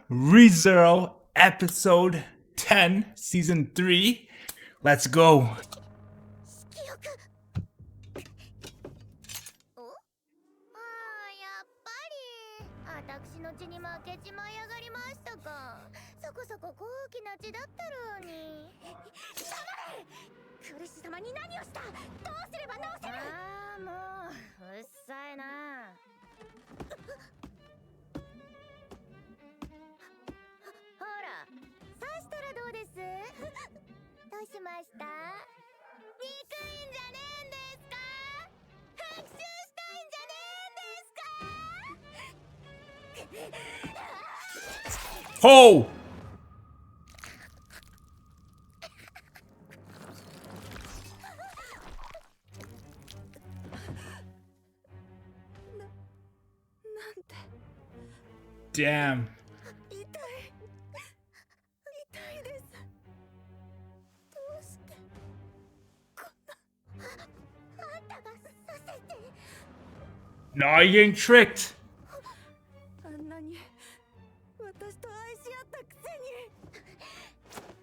ReZero episode 10 season 3. Let's go. 私の血に負けちまい上がりましたか。そこそこ高貴な血だったろうに。黙れ！クルシ様に何をした？どうすれば直せる？ああ、もううっさいな。ほら、刺したらどうです？どうしました？憎いんじゃねえんですか？復讐したいんじゃねえんですかOh! Damn. 痛いです。どうしてこんなあんたがさせて。 No, you're getting tricked. あんなに私と愛し合ったくせに。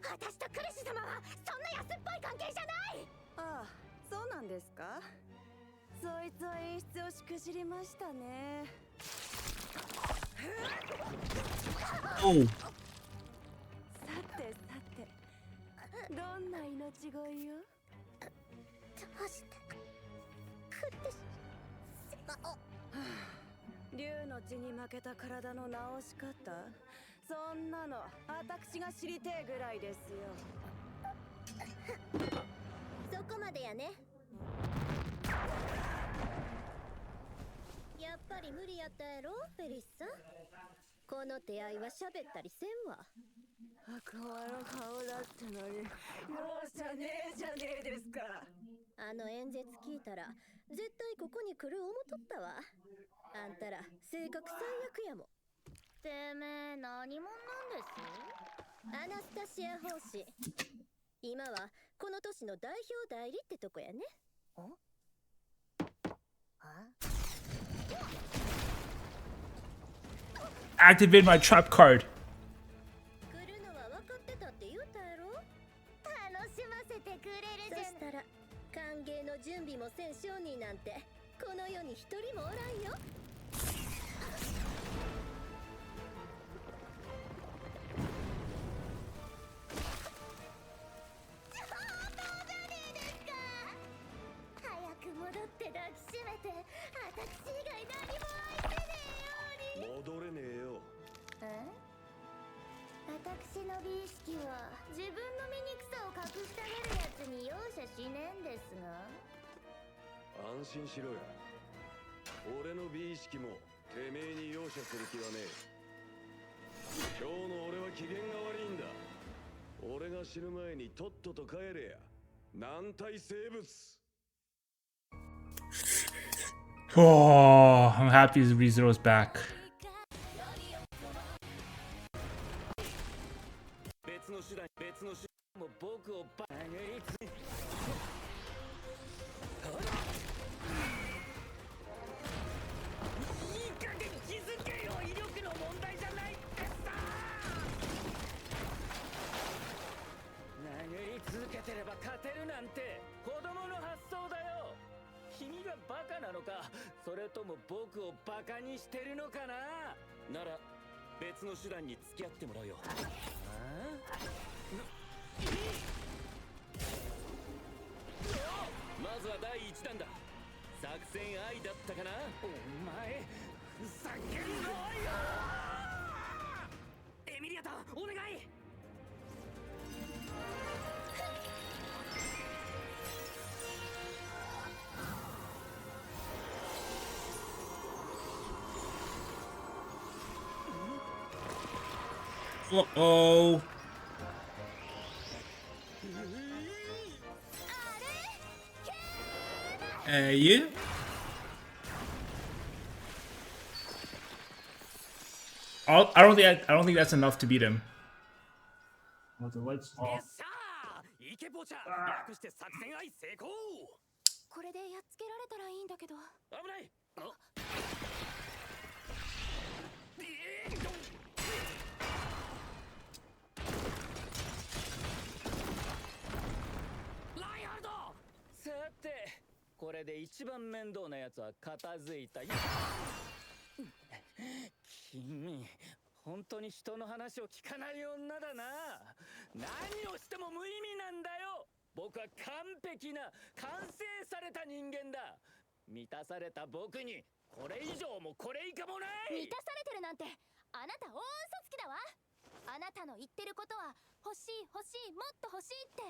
私とクルシ様はそんな安っぽい関係じゃない。ああ、そうなんですか。そいつは演出をしくじりましたね。Oh. さてさて、どんな命乞いよ。どうしてクルシ様を。竜の血に負けた体の治し方、そんなの私が知りてえぐらいですよ。そこまでやね。やっぱり無理やったやろ、フェリスさん。この手合いは喋ったりせんわ。悪魔の顔だってのに容赦ねえじゃねえですか。あの演説聞いたら絶対ここに来る思とったわ。あんたら性格最悪やもん。てめえ何者なんです？アナスタシア法師。今はこの都市の代表代理ってとこやね。Activate my trap card. 来るのは分かってたって言うたやろ。楽しませてくれるじゃん。そしたら歓迎の準備もせん商人なんてこの世に一人もおらんよ。早く戻って抱きしめて、私以外何も愛せねえように。戻れねえよ。私の美意識は自分の醜さを隠したがるやつに容赦しねえんですが。安心しろや。俺の美意識もてめえに容赦する気はねえ。今日の俺は機嫌が悪いんだ。俺が死ぬ前にとっとと帰れや。軟体生物。 Oh, I'm happy ReZero's back. 別の手段も僕をバカについ。いい加減気づけよ。威力の問題じゃないってさ。殴り続けてれば勝てるなんて子供の発想だよ。君がバカなのか、それとも僕をバカにしてるのかな。なら別の手段に付き合ってもらうよ。まずは第1弾だ。作戦愛だったかな。お前ふざけんなよ。エミリアタお願い。Uh-oh. You? I don't think that's enough to beat him. Oh, the lights off. イケボチャ略して作戦愛成功。これでやっつけられたらいいんだけど。危ない。れで一番面倒なやつは片付いた。君、本当に人の話を聞かない女だな。何をしても無意味なんだよ。僕は完璧な完成された人間だ。満たされた僕にこれ以上もこれ以下もない。満たされてるなんてあなた大嘘つきだわ。あなたの言ってることは欲しい欲しいもっと欲しいって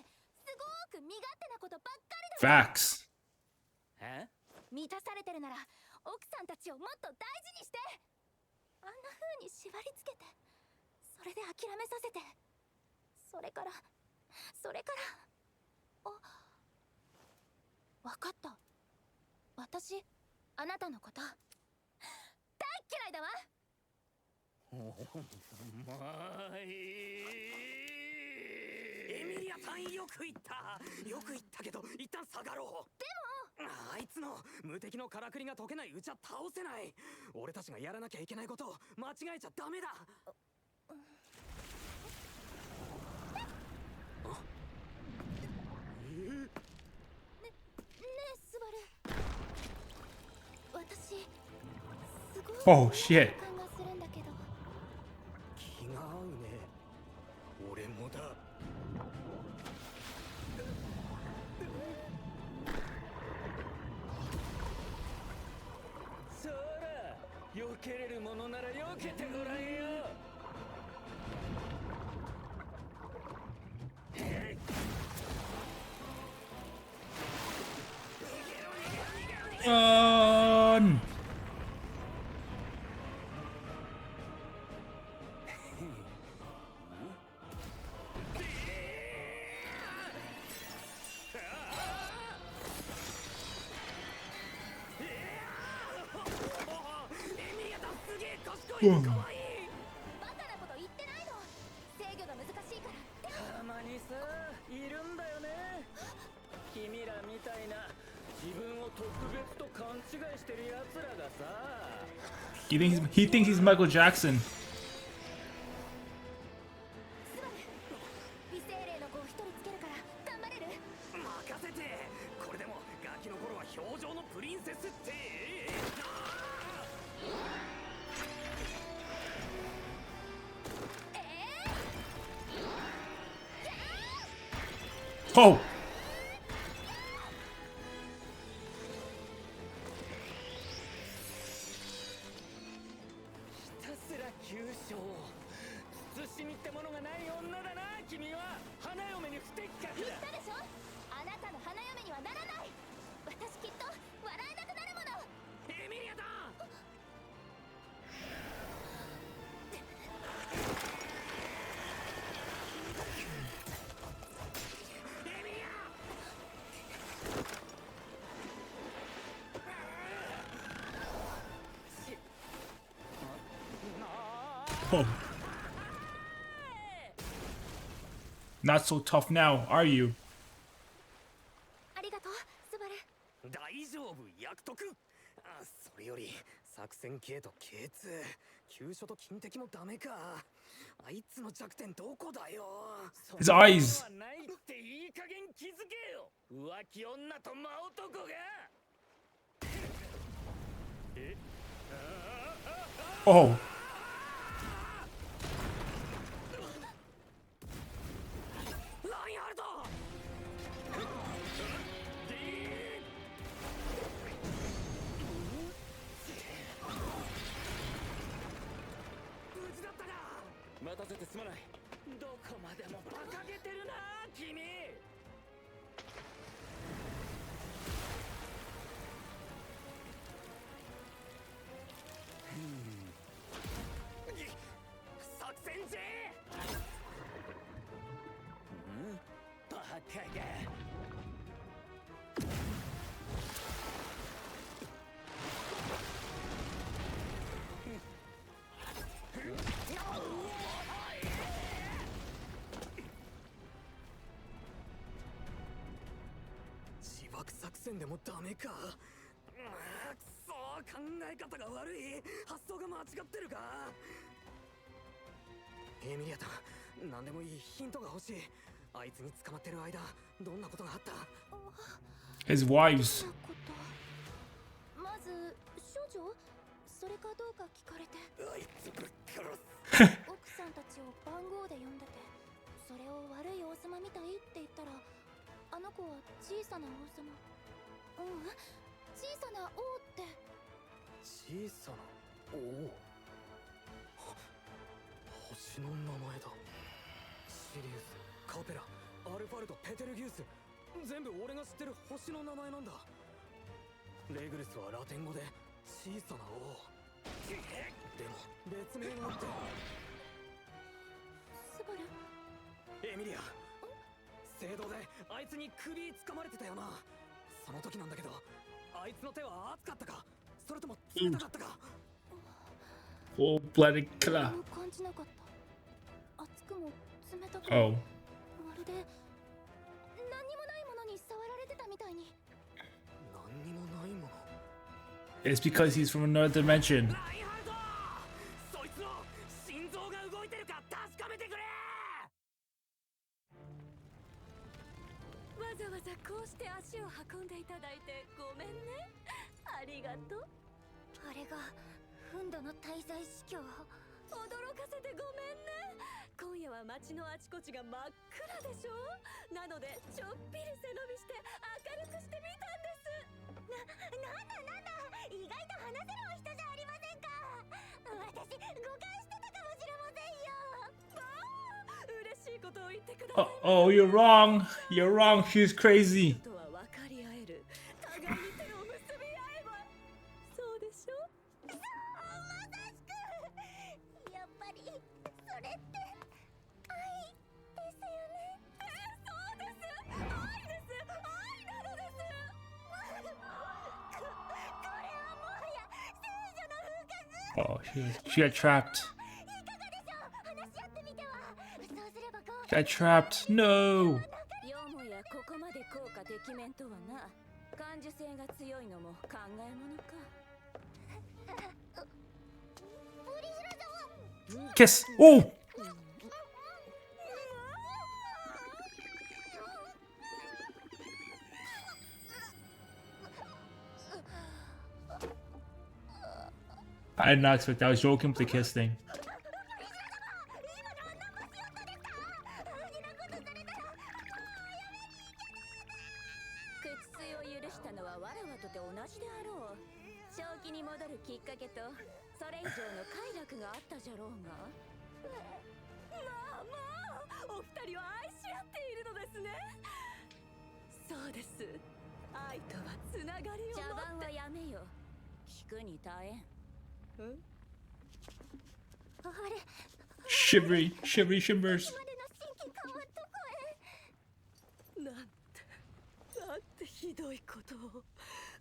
すごく身勝手なことばっかりだわ。 Facts. え？満たされてるなら奥さんたちをもっと大事にして、あんな風に縛り付けて、それで諦めさせて、それからわかった。私あなたのこと大っ嫌いだわ。まい。エミリアさん、よく言った。よく言ったけど一旦下がろう。でもあいつの無敵のからくりが解けないうちは倒せない。俺たちがやらなきゃいけないことを間違えちゃダメだ。ねえスバル、私すごい Oh shit. 感がするんだけど。気が合うね。俺もだ。そら、避けれるものなら避けてごらんよ。Run. バカなこと言ってないの。制御が難しいから。たまにさ、いるんだよね。君らみたいな自分を特別と勘違いしてる奴らがさ。He thinks he's Michael Jackson. スバル、美精霊の子を一人つけるから頑張れる？任せて。これでもガキの頃は表情のプリンセスって。Oh. ひたすら急所。慎みってものがない女だな。君は花嫁に不適格言っだ。たでしょ、あなたの花嫁にはならない。私きっと笑えなくなるもの。エミリアだ。エミリア。Oh. Not so tough now, are you? ありがとうスバル。大丈夫、約束。それより作戦系と K2、急所と金敵もダメか。あいつの弱点どこだよ。 His eyes. そんなことはないっていい加減気づけよ。浮気女と真男が。Oh. ラインハルト。無事だったか。待たせてすまない。どこまでも馬鹿げてるな君。作戦時。バカが。自爆作戦でもダメか。くそ、考え方が悪い。発想が間違ってるか。エミリアタ、何でもいいヒントが欲しい。あいつに捕まってる間どんなことがあった？ His wives. まず少女それかどうか聞かれてあいつぶっ殺す。奥さんたちを番号で呼んでてそれを悪い王様みたいって言ったらあの子は小さな王様小さな王って小さな王。星の名前だ。シリウス、カペラ、アルファルト、ペテルギウス、全部俺が知ってる星の名前なんだ。レグルスはラテン語で小さな王。でも別名があって。スバルエミリア、聖堂であいつに首掴まれてたよな。その時なんだけど、あいつの手は熱かったか、それとも冷たかったか。Full-blooded killer. 何も感じなかった熱くも冷たく Oh. もまるで何にもないものに触られてたみたいに何にもないもの。 It's because he's from another dimension. ラインハルト、そいつの心臓が動いてるか確かめてくれ。わざわざこうして足を運んでいただいてごめんねありがとうあれがフンドの滞在司教驚かせてごめんね今夜は街のあちこちが真っ暗でしょなのでちょっぴり背伸びして明るくしてみたんですなんだ意外と話せるお人じゃありませんか私誤解してたかもしれませんよ嬉しいことを言ってください Oh, you're wrong. You're wrong. She's crazy. とは分かり合える互いに手を結び合えばそうでしょそうまさしくやっぱりそれって愛ですよねそうです愛です愛なのですこれはもはや聖女の風格 Oh, she got trapped. いかがでしょう話し合ってみてはそうすればこう Got trapped. No. よもやここまで効果てきめんとはな感受性が強いのも考えものか Kiss. Oh. I did not expect that. I was joking with the kiss thing. 口水を許したのはわらわとて同じであろう正気に戻るきっかけとそれ以上の快楽があったじゃろうがまあお二人は愛し合っているのですねそうです愛とはつながりを茶番はやめよ聞くに耐えんあれ Shivery shimbers. までの新規感はどこへなんてひどいことを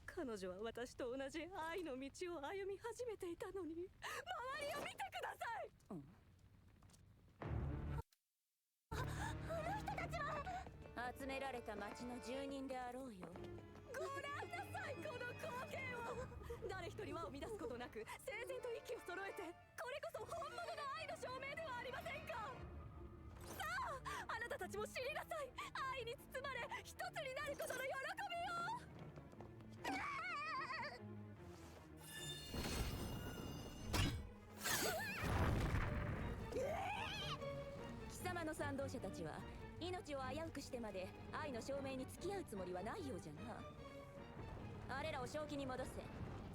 彼女は私と同じ愛の道を歩み始めていたのに周りを見てください、あの人たちは集められた町の住人であろうよご覧なさいこの光景を誰一人輪を乱すことなく整然と息を揃えてこれこそ本物の愛の証明ではありませんかさああなたたちも知りなさい愛に包まれ一つになることの喜びを貴様の賛同者たちは命を危うくしてまで愛の証明に付き合うつもりはないようじゃなあれらを正気に戻せ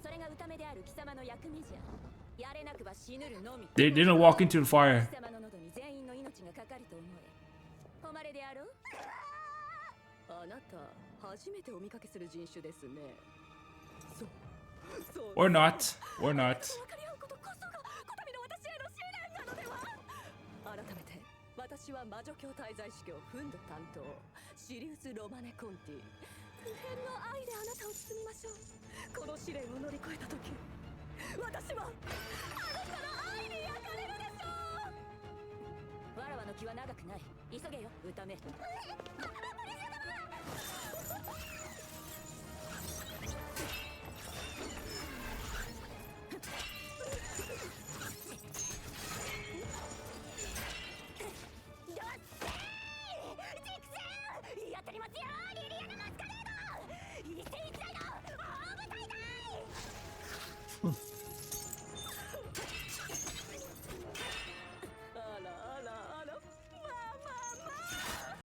それが歌目である貴様の役目じゃやれなくば死ぬるのみ They didn't walk into the fire. 貴様の喉に全員の命がかかると思え誉れであろうあなた初めてお見かけする人種ですねそう Or not. Or not. 分かり合うことこそがこたびの私への試練なのでは改めて私は魔女教滞在司教フンド担当シリウス・ロマネ・コンティ不変の愛であなたを包みましょうこの試練を乗り越えた時私はあなたの愛に焼かれるでしょうわらわの気は長くない急げよ歌目